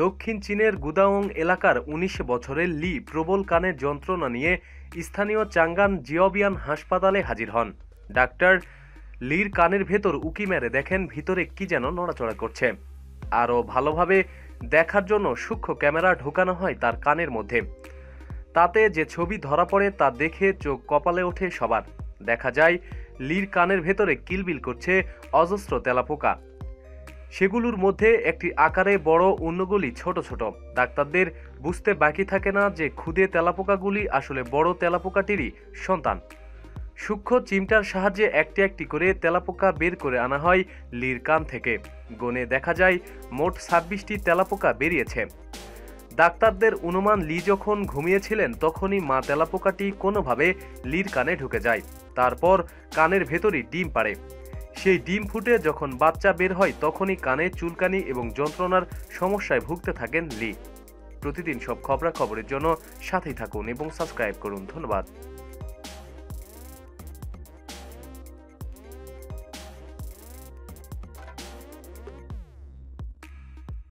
দক্ষিণ চীনের গুদাওং এলাকার ১৯ বছরের লি প্রবল কানের যন্ত্রণা নিয়ে স্থানীয় চাঙ্গান জিওবিয়ান হাসপাতালে হাজির হন। ডাক্তার লির কানের ভেতর উঁকি মেরে দেখেন ভিতরে কি যেন নড়াচড়া করছে। আরও ভালোভাবে দেখার জন্য সূক্ষ্ম ক্যামেরা ঢোকানো হয় তার কানের মধ্যে। তাতে যে ছবি ধরা পড়ে তা দেখে চোখ কপালে ওঠে সবার। দেখা যায় লির কানের ভেতরে কিলবিল করছে অজস্র তেলাপোকা। সেগুলোর মধ্যে একটি আকারে বড়, অন্যগুলি ছোট ছোট। ডাক্তারদের বুঝতে বাকি থাকে না যে ক্ষুদে তেলাপোকাগুলি আসলে বড় তেলাপোকাটিরই সন্তান। সূক্ষ্ম চিমটার সাহায্যে একটি একটি করে তেলাপোকা বের করে আনা হয় লির কান থেকে। গণে দেখা যায় মোট ২৬টি তেলাপোকা বেরিয়েছে। ডাক্তারদের অনুমান লি যখন ঘুমিয়েছিলেন তখনই মা তেলাপোকাটি কোনোভাবে লির কানে ঢুকে যায়। তারপর কানের ভেতরই ডিম পাড়ে। সেই ডিম ফুটে যখন বাচ্চা বের হয় তখনই কানে চুলকানি এবং যন্ত্রণার সমস্যায় ভুগতে থাকেন লি। প্রতিদিন সব খবরাখবরের জন্য সাথেই থাকুন এবং সাবস্ক্রাইব করুন। ধন্যবাদ।